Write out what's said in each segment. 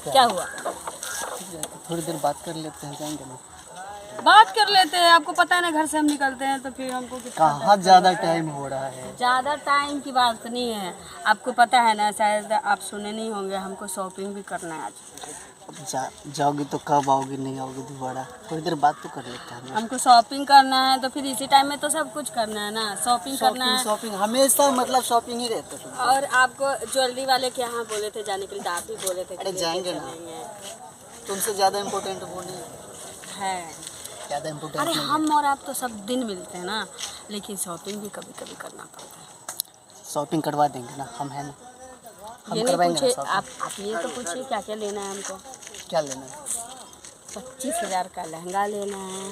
क्या हुआ? थोड़ी देर बात कर लेते हैं, जाएंगे ना? बात कर लेते हैं, आपको पता है ना घर से हम निकलते हैं तो फिर हमको कहाँ ज़्यादा टाइम हो रहा है। ज़्यादा टाइम की बात नहीं है, आपको पता है ना, शायद आप सुने नहीं होंगे, हमको शॉपिंग भी करना है आज। अब जाओगी तो कब आओगी, नहीं आओगी दोबारा? थोड़ी देर बात तो कर लेते हैं। हमको शॉपिंग करना है तो फिर इसी टाइम में तो सब कुछ करना है ना, शॉपिंग करना है। शॉपिंग हमेशा मतलब शॉपिंग ही रहता है। और आपको ज्वेलरी वाले के यहाँ बोले थे जाने के लिए, आप भी बोले थे। अरे जाएंगे ना, तुमसे ज़्यादा इम्पोर्टेंट वो नहीं है। ज़्यादा इम्पोर्टेंट। अरे हम और आप तो सब दिन मिलते हैं ना, लेकिन शॉपिंग भी कभी कभी करना पड़ता है। शॉपिंग करवा देंगे ना, हम हैं ना, हम ये नहीं करवाएंगे पूछे ना। आप ये तो पूछिए क्या क्या लेना है हमको। क्या लेना है? 25,000 का लहंगा लेना है।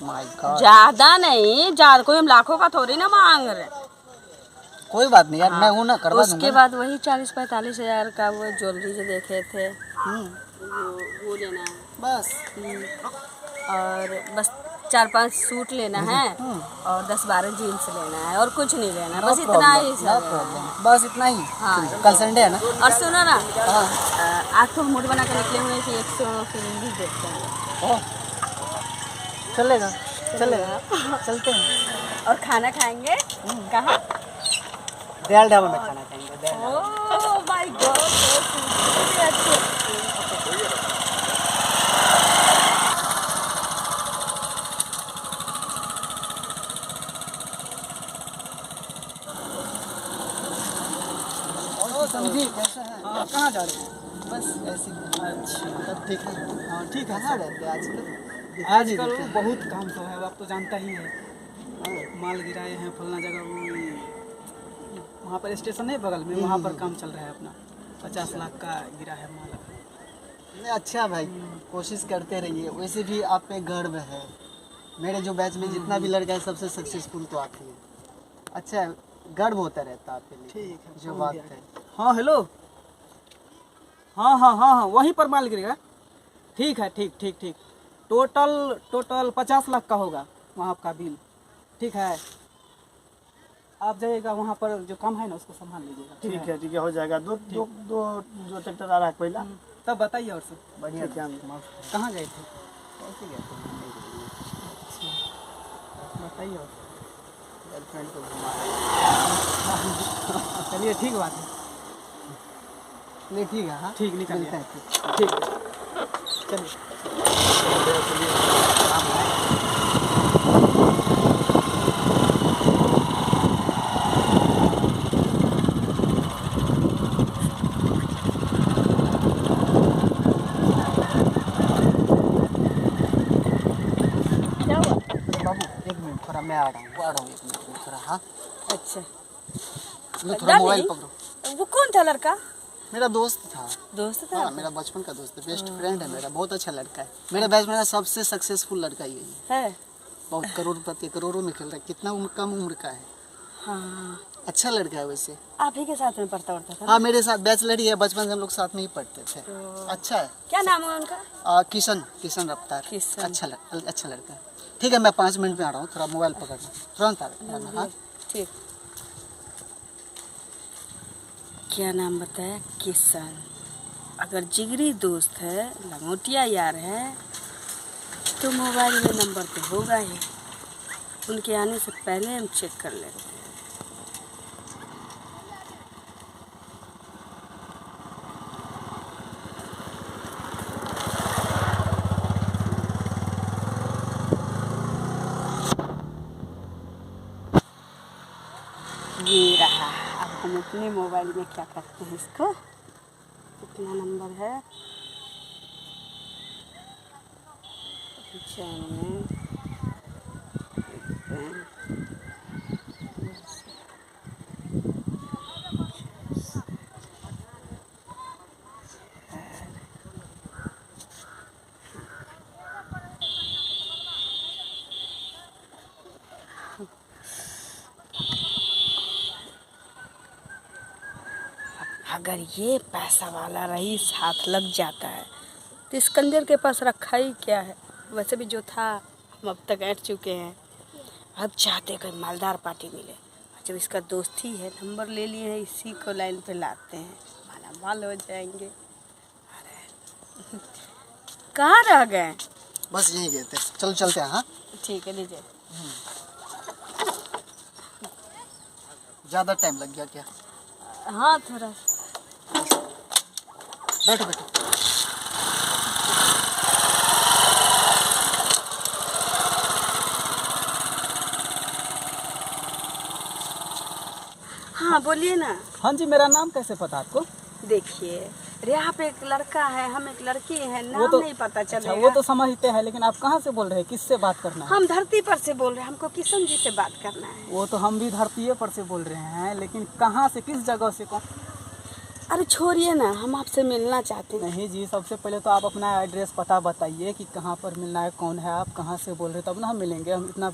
माय गॉड, ज्यादा नहीं, ज़्यादा कोई हम लाखों का थोड़ी ना मांग रहे। कोई बात नहीं यार, मैं हूँ ना, करवा दूंगा। उसके बाद वही 40-45,000 का वो ज्वेलरी जो देखे थे वो लेना है बस। और बस 4-5 सूट लेना है और 10-12 जीन्स लेना है और कुछ नहीं लेना, बस इतना ही सब। बस इतना ही। हाँ, कल संडे है ना। और सुनो ना, हाँ। आज तो मूड बना के निकले हुए हैं कि 100 फिल्म भी देखते हैं। ओह, चलेगा चलेगा, चलते हैं। और खाना खाएंगे कहाँ? दयाल ढाबा में खाना खाएंगे। Dayal dhaba. Oh my God, समझी कैसा है? हाँ, कहाँ जा रहे हैं? बस ऐसे ही। अच्छा, तब ठीक है। हाँ ठीक है। कहाँ रहते हैं आजकल? आजकल बहुत काम सब है, अब आप तो जानता ही है। माल गिराए हैं फलना जगह, वो वहाँ पर स्टेशन है बगल में, वहाँ पर काम चल रहा है अपना। 50 लाख का गिरा है माल। नहीं अच्छा भाई, कोशिश करते रहिए। वैसे भी आप पे गर्व है, मेरे जो बैच में जितना भी लड़का है सबसे सक्सेसफुल तो आप ही है। अच्छा है, गर्व होता रहता आपके लिए। ठीक है, जो बात है। हाँ हेलो, हाँ हाँ हाँ हाँ, वहीं पर माल गिरेगा। ठीक है, ठीक ठीक ठीक। टोटल 50 लाख का होगा वहाँ आपका बिल। ठीक है, आप जाइएगा वहाँ पर, जो काम है ना उसको संभाल लीजिएगा। ठीक है, हो जाएगा। दो जो ट्रैक्टर आ रहा है पहला। तब बताइए और सब बढ़िया। कहाँ गए थे? बताइए और गर्लफ्रेंड को घुमा। चलिए ठीक बात है। नहीं ठीक है। हाँ ठीक, निकल मिलते हैं। ठीक है, चलिए। क्या हुआ? बाबू एक मिनट, थोड़ा मैं आ रहा हूँ 1 मिनट में थोड़ा। हाँ अच्छा, लो, थोड़ा मोबाइल पकड़ो। वो कौन था लड़का? मेरा दोस्त था। दोस्त था? हाँ, मेरा बचपन का दोस्त है, बेस्ट फ्रेंड है मेरा, बहुत अच्छा लड़का है। मेरे बैच में सबसे सक्सेसफुल लड़का यही है। बहुत करोड़पति, करोड़ों में खेल रहा है। कितना कम उम्र का है। हाँ, अच्छा लड़का है वैसे। आप ही के साथ में पढ़ता था? हाँ मेरे साथ बैचलर ही है, बचपन से हम लोग साथ में ही पढ़ते थे। अच्छा है। क्या नाम है उनका? किशन रफ्तार। किशन। अच्छा लड़का है। ठीक है, मैं 5 मिनट में आ रहा हूँ, थोड़ा मोबाइल पकड़ना, तुरंत आ रहा हूँ। हाँ ठीक। क्या नाम बताया? किशन। अगर जिगरी दोस्त है, लंगोटिया यार है, तो मोबाइल में नंबर तो होगा ही। उनके आने से पहले हम चेक कर लेते हैं। ये रहा। अब हम अपने मोबाइल में क्या करते हैं, इसको कितना नंबर है? 95। अगर ये पैसा वाला रईस हाथ लग जाता है तो इस कंजर के पास रखा ही क्या है। वैसे भी जो था हम अब तक ऐंठ चुके हैं। अब चाहते कोई मालदार पार्टी मिले। जब इसका दोस्त ही है, नंबर ले लिए हैं, इसी को लाइन पे लाते हैं, माला माल हो जाएंगे। अरे कहाँ रह गए? बस यही गए थे, चलो चलते हैं। हाँ, ठीक है, लीजिए। ज़्यादा टाइम लग गया क्या? हाँ, थोड़ा। बैठो बैठो। हाँ, बोलिए ना। हाँ जी, मेरा नाम कैसे पता आपको? देखिए, यहाँ पे एक लड़का है, हम एक लड़की है, वो नाम तो नहीं पता अच्छा, चलेगा। वो तो समझते हैं, लेकिन आप कहाँ से बोल रहे हैं? किससे बात करना है? हम धरती पर से बोल रहे हैं, हमको किशन जी से बात करना है। वो तो हम भी धरतीये पर से बोल रहे हैं, लेकिन कहाँ से, किस जगह से, कौन? अरे छोड़िए ना, हम आपसे मिलना चाहते हैं। नहीं जी, सबसे पहले तो आप अपना एड्रेस पता बताइए कि कहाँ पर मिलना है, कौन है आप, कहाँ से बोल रहे हैं, तब ना हम मिलेंगे। हम इतना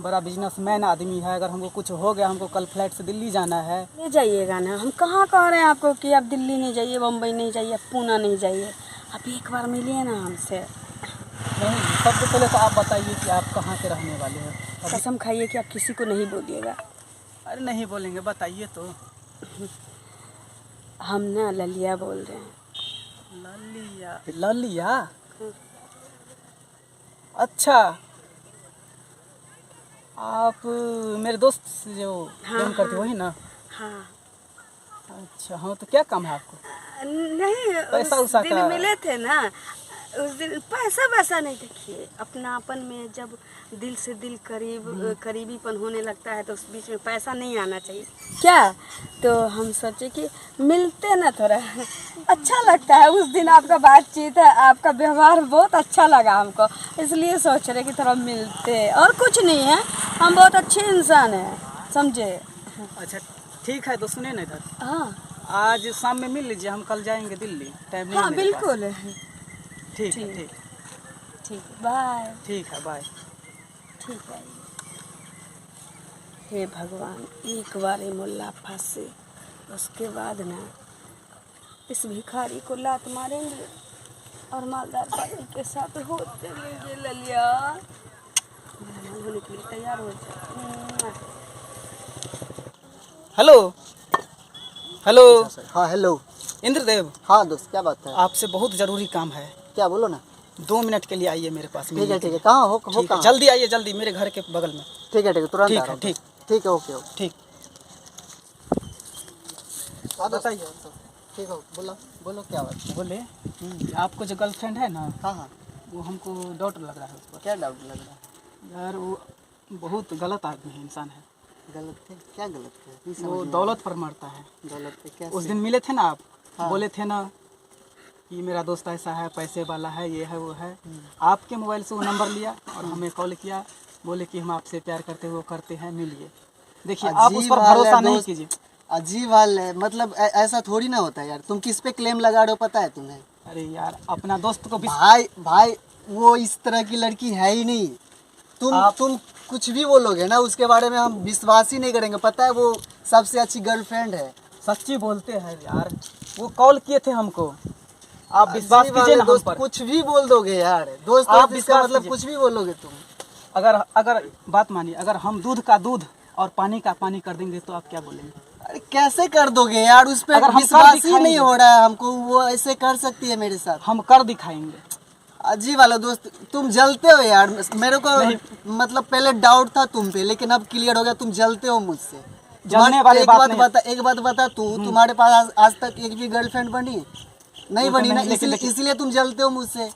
बड़ा बिजनेसमैन आदमी है, अगर हमको कुछ हो गया, हमको कल फ्लाइट से दिल्ली जाना है। ले जाइएगा ना, हम कहाँ कह रहे हैं आपको कि आप दिल्ली नहीं जाइए, बम्बई नहीं जाइए, पूना नहीं जाइए। आप एक बार मिलिए ना हमसे। नहीं, सबसे पहले तो आप बताइए कि आप कहाँ के रहने वाले हैं। कसम खाइए कि आप किसी को नहीं बोलिएगा। अरे नहीं बोलेंगे, बताइए तो। हम ना ललिया बोल रहे हैं। ललिया? ललिया? अच्छा, आप मेरे दोस्त से जो प्रेम करते वही ना? हाँ। अच्छा, हाँ, तो क्या काम है आपको? नहीं, पैसा उस उसा दिन का? मिले थे ना, उस दिन पैसा वैसा नहीं। देखिए, अपनापन में जब दिल से दिल करीबीपन होने लगता है तो उस बीच में पैसा नहीं आना चाहिए क्या। तो हम सोचे कि मिलते ना, थोड़ा अच्छा लगता है। उस दिन आपका बातचीत है, आपका व्यवहार बहुत अच्छा लगा हमको, इसलिए सोच रहे कि थोड़ा मिलते। और कुछ नहीं है, हम बहुत अच्छे इंसान हैं, समझे। अच्छा ठीक है, तो सुने ना इधर, हाँ आज शाम में मिल लीजिए, हम कल जाएंगे दिल्ली, टाइम नहीं है हाँ, मेरे पास। बिल्कुल। ठीक है, ठीक, ठीक, बाय। ठीक है, बाय। ठीक है। हे भगवान, एक बार ये मुल्ला फंसे, उसके बाद ना इस भिखारी को लात मारेंगे और मालदार पार्टी के साथ हो चलेंगे। ललिया, होने के लिए तैयार हो जाए। हेलो हेलो, हाँ हेलो। इंद्रदेव, हाँ दोस्त, क्या बात है? आपसे बहुत ज़रूरी काम है। क्या, बोलो ना। 2 मिनट के लिए आइए मेरे पास। ठीक है ठीक है, कहाँ हो ठीक है, कहाँ? जल्दी आइए, जल्दी, मेरे घर के बगल में। ठीक है तुरंत ठीक आ है, रहा हूँ। ठीक। ठीक है, ओके ओके। ठीक। बताइए। ठीक हो, बोलो बोलो, क्या बात है? बोले, आपको जो गर्लफ्रेंड है ना, हाँ हाँ, वो हमको डाउट लग रहा है उस पर। क्या डाउट लग रहा है? यार, वो बहुत गलत आदमी है, इंसान है। गलत है? क्या गलत है? नहीं समझ वो में दौलत पर मरता है। आया। गलत है क्या? उस दिन मिले थे ना आप, हाँ। बोले थे ना कि मेरा दोस्त ऐसा है, पैसे वाला है, ये है वो है। आपके मोबाइल से वो नंबर लिया और हमें कॉल किया, बोले कि हम आपसे प्यार करते वो करते हैं, मिलिए। देखिए, आप उस पर भरोसा नहीं कीजिए। अजीब हाल है, मतलब ऐसा थोड़ी ना होता है यार। तुम किस पे क्लेम लगा रहे हो, पता है तुम्हें? अरे यार, अपना दोस्त को भाई भाई, वो इस तरह की लड़की है ही नहीं। तुम कुछ भी बोलोगे ना उसके बारे में, हम विश्वास ही नहीं करेंगे। पता है, वो सबसे अच्छी गर्लफ्रेंड है। सच्ची बोलते हैं यार, वो कॉल किए थे हमको। आप विश्वास कीजिए ना हम पर। कुछ भी बोल दोगे यार, दोस्त आप इसका मतलब कीजिए। कुछ भी बोलोगे तुम। अगर बात मानिए, अगर हम दूध का दूध और पानी का पानी कर देंगे तो आप क्या बोलेंगे? अरे कैसे कर दोगे यार, उस अगर पर हम विश्वास कर ही दिखाएंगे। नहीं हो रहा है हमको। वो ऐसे कर सकती है मेरे साथ? हम कर दिखाएंगे। अजीब वाला दोस्त, तुम जलते हो यार। मेरे को मतलब पहले डाउट था तुम पे, लेकिन अब क्लियर हो गया, तुम जलते हो मुझसे। जलने वाली बात नहीं। एक बात बता, तुम्हारे पास आज तक एक भी गर्लफ्रेंड बनी नहीं? बनी ना, इसलिए तुम जलते हो मुझसे।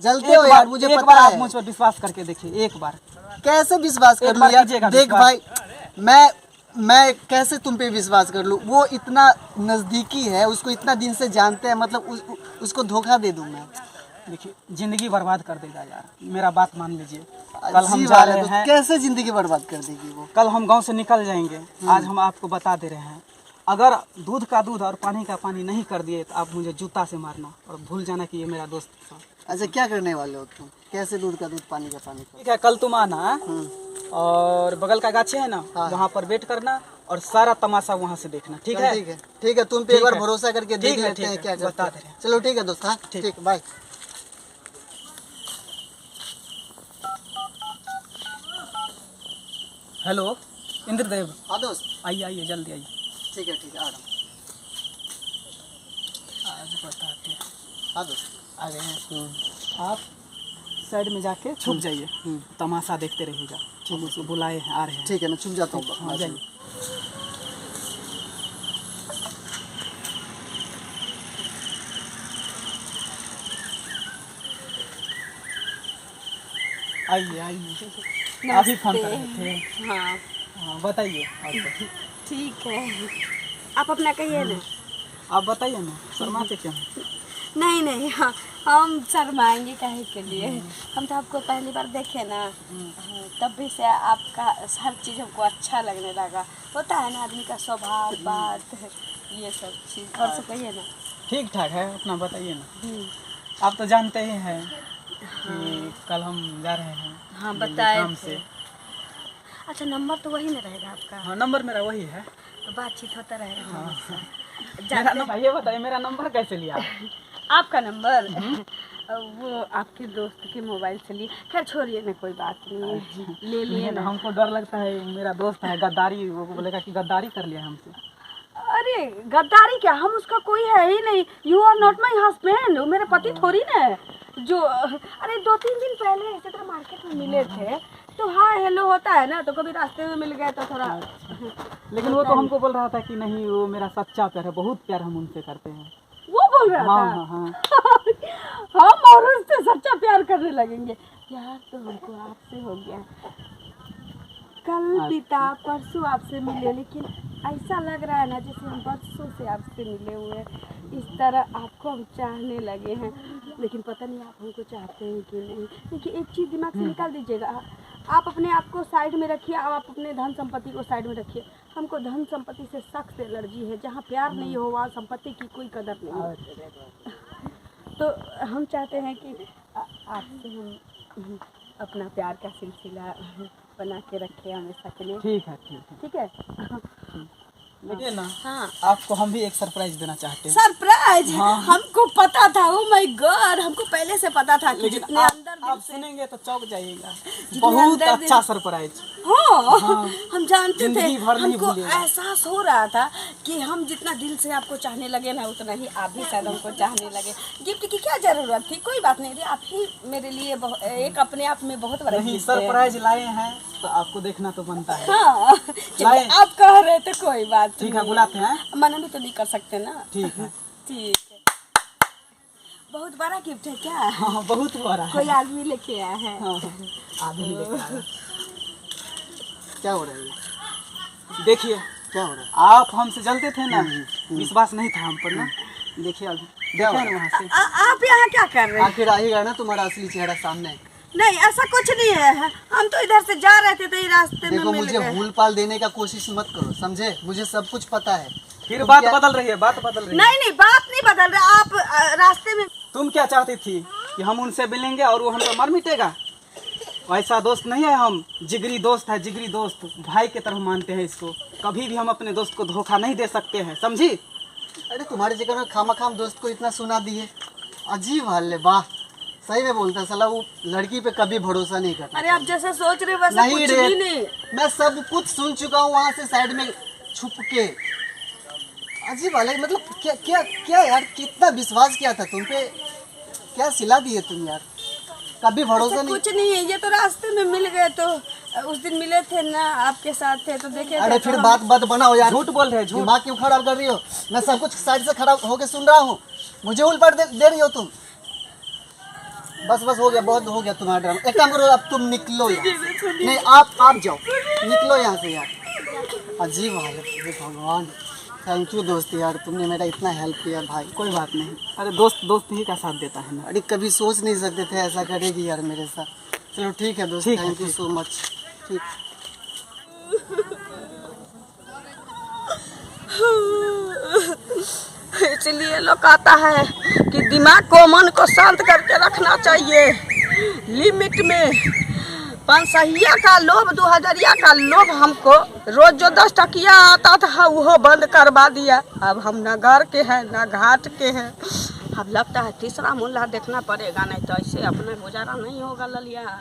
जलते हो यार, मुझे एक पता बार आप है। मुझ पर विश्वास करके देखिए, एक बार। कैसे विश्वास कर एक लूं बार यार? कीजिएगा देख विश्वास। भाई, मैं कैसे तुम पे विश्वास कर लूं? वो इतना नजदीकी है, उसको इतना दिन से जानते हैं, मतलब उसको धोखा दे दूं मैं? देखिए, जिंदगी बर्बाद कर देगा यार, मेरा बात मान लीजिए। कल हम अजीब जा वाला रहे दोस्त, हैं, कैसे जिंदगी बर्बाद कर देगी वो? कल हम गांव से निकल जाएंगे। आज हम आपको बता दे रहे हैं, अगर दूध का दूध और पानी का पानी नहीं कर दिए तो आप मुझे जूता से मारना और भूल जाना कि ये मेरा दोस्त था। अच्छा, क्या करने वाले हो तुम? कैसे दूध का दूध पानी का पानी? ठीक है, कल तुम आना, और बगल का गाछी है ना, हाँ। वहाँ पर वेट करना और सारा तमाशा वहाँ से देखना। ठीक है? ठीक है ठीक है, तुम पे एक ठीक बार है। भरोसा करके देख ठीक है, लेते हैं ठीक क्या है, करते बता हैं। दे रहे हैं। चलो ठीक है दोस्त, हाँ ठीक, बाय। हेलो इंद्रदेव, हाँ दोस्त, आइए आइए, जल्दी आइए। ठीक है आ रहा हूँ। आज बताते हैं। हाँ दोस्त आ गए हैं। आप साइड में जाके छुप जाइए, तमाशा देखते रहिएगा। हम उसको बुलाए हैं, आ रहे हैं। ठीक है, मैं छुप जाता हूँ। हाँ जाइए। आइए आइए, आप ही फोन कर रहे थे। हाँ हाँ बताइए। और बताइए। ठीक है, आप अपना कहिए ना। आप बताइए ना, शर्माते क्यों हैं? नहीं नहीं, हाँ हम शर्माएंगे काहे के लिए। हम तो आपको पहली बार देखे ना, हाँ, तब भी से आपका हर चीज़ हमको अच्छा लगने लगा। होता है ना आदमी का स्वभाव, बात, ये सब चीज़। और सब कहिए ना। ठीक ठाक है, अपना बताइए ना। हम्म, आप तो जानते ही हैं कि कल हम जा रहे हैं हाँ दिल्ली बताए काम थे। से। अच्छा, नंबर तो वही ना रहेगा आपका? हाँ नंबर मेरा वही है। तो बातचीत होता रहेगा हमेशा। मेरा जाते नंबर, ये बताइए मेरा नंबर कैसे लिया? आपका नंबर वो आपके दोस्त के मोबाइल से लिए। खैर छोड़िए ना, कोई बात नहीं, ले लिए ना। हमको डर लगता है, मेरा दोस्त है गद्दारी, वो बोलेगा कि गद्दारी कर लिया हमसे। अरे गद्दारी क्या, हम उसका कोई है ही नहीं। You are not my husband, वो मेरे पति थोड़ी ना है। जो अरे 2-3 दिन पहले ऐसे तरह मार्केट में मिले थे, तो हाँ हेलो होता है ना, तो कभी रास्ते में मिल गए तो थोड़ा। लेकिन वो तो हमको बोल रहा था कि नहीं, वो मेरा सच्चा प्यार है, बहुत प्यार हम उनसे करते हैं। वो बोल रहा हाँ था। हाँ हाँ। हम और उससे सच्चा प्यार करने लगेंगे। प्यार तो हमको आपसे हो गया, कल बीता परसों आपसे मिले, लेकिन ऐसा लग रहा है ना जैसे हम बरसों से आपसे मिले हुए हैं। इस तरह आपको हम चाहने लगे हैं, लेकिन पता नहीं आप हमको चाहते हैं कि नहीं। देखिए एक चीज़ दिमाग से निकाल दीजिएगा, आप अपने आप को साइड में रखिए, आप अपने धन संपत्ति को साइड में रखिए। हमको धन संपत्ति से सख्त एलर्जी है। जहाँ प्यार नहीं हो वहाँ संपत्ति की कोई कदर नहीं है। तो हम चाहते हैं कि आपसे हम अपना प्यार का सिलसिला बना के रखे हमेशा के लिए। ठीक है ठीक है। ठीक है। देखिए ना, हाँ आपको हम भी एक सरप्राइज देना चाहते हैं। सरप्राइज। हाँ। हमको पता था, ओ माय गॉड, हमको पहले से पता था कि लेकिन जितने अंदर आप सुनेंगे तो चौंक जाइएगा। जितने बहुत अंदर अच्छा सरप्राइज। हाँ, हाँ। हम जानते थे। जिंदगी भर नहीं हमको भूलिएगा। एहसास हो रहा था कि हम जितना दिल से आपको चाहने लगे ना, उतना ही आप भी शायद हमको चाहने लगे। गिफ्ट की क्या जरूरत थी, कोई बात नहीं थी। आप ही मेरे लिए एक अपने आप में बहुत बड़ा नहीं, गिफ्ट है। सरप्राइज लाए हैं तो आपको देखना तो बनता है। हाँ चलिए, लाए। आप कह रहे थे कोई बात ठीक नहीं। है, बुलाते हैं। मना भी तो नहीं कर सकते ना। ठीक है। ठीक है। बहुत बड़ा गिफ्ट है क्या? हाँ बहुत बड़ा है। कोई आदमी लेके आया है? हाँ, आदमी लेके आया। क्या हो रहा है ये? देखिए, क्या हो रहा है? आप हमसे जलते थे ना, विश्वास नहीं था हम पर ना। देखिए अभी, क्या देखिए हुआ? ना वहाँ से। आप यहाँ क्या कर रहे हैं? आखिर आएगा ना तुम्हारा असली चेहरा सामने। नहीं ऐसा कुछ नहीं है, हम तो इधर से जा रहे थे तो ये रास्ते में देखो मिल मुझे गए। भूल पाल देने का कोशिश मत करो, समझे? मुझे सब कुछ पता है। फिर तुम बात क्या- बदल रही है, बात बदल रही है। नहीं नहीं, बात नहीं बदल रहा। आप रास्ते में तुम क्या चाहती थी कि हम उनसे मिलेंगे और वो हम पर मर मिटेगा? ऐसा दोस्त नहीं है हम। जिगरी दोस्त है, जिगरी दोस्त, भाई की तरह मानते हैं इसको। कभी भी हम अपने दोस्त को धोखा नहीं दे सकते हैं, समझी? अरे तुम्हारे जगह में खामखाम दोस्त को इतना सुना दिए। अजीब हाल है, वाह। सही में बोलता है साला, वो लड़की पे कभी भरोसा नहीं करता। अरे आप जैसा सोच रहे वैसा नहीं कुछ रे, भी नहीं। मैं सब कुछ सुन चुका हूँ वहाँ से साइड में छुप के। अजीब हाल है, मतलब क्या क्या क्या यार, कितना विश्वास किया था तुम पे, क्या सिला दिए तुम यार। कभी भरोसा ऐसा नहीं। कुछ नहीं है, ये तो रास्ते में मिल गए। तो उस दिन मिले थे ना, आपके साथ थे तो देखे अरे थे। फिर तो बात बात बनाओ यार। झूठ बोल रहे हैं, झूठ। दिमाग क्यों खराब कर रही हो? मैं सब कुछ साइड से खराब होके सुन रहा हूँ, मुझे उल्टा दे रही हो तुम। बस बस हो गया, बहुत हो गया तुम्हारा ड्रामा। एक काम करो, अब तुम निकलो यहाँ। नहीं आप जाओ, निकलो यहाँ से यार। अजीब हालत है, भगवान। थैंक यू दोस्त यार, तुमने मेरा इतना हेल्प किया भाई। कोई बात नहीं। अरे दोस्त दोस्त ही का साथ देता है ना। अरे कभी सोच नहीं सकते थे ऐसा करेगी यार मेरे साथ। चलो ठीक है दोस्त, ठीक है, थैंक यू सो मच। ठीक। इसलिए लोग कहता है कि दिमाग को, मन को शांत करके रखना चाहिए, लिमिट में। 500 का लोभ, 2000 का लोभ हमको रोज जो 10 टकिया आता था वो बंद करवा दिया। अब हम न घर के हैं न घाट के हैं। अब लगता है तीसरा मुल्ला देखना पड़ेगा, नहीं तो ऐसे अपना गुजारा नहीं होगा ललिया।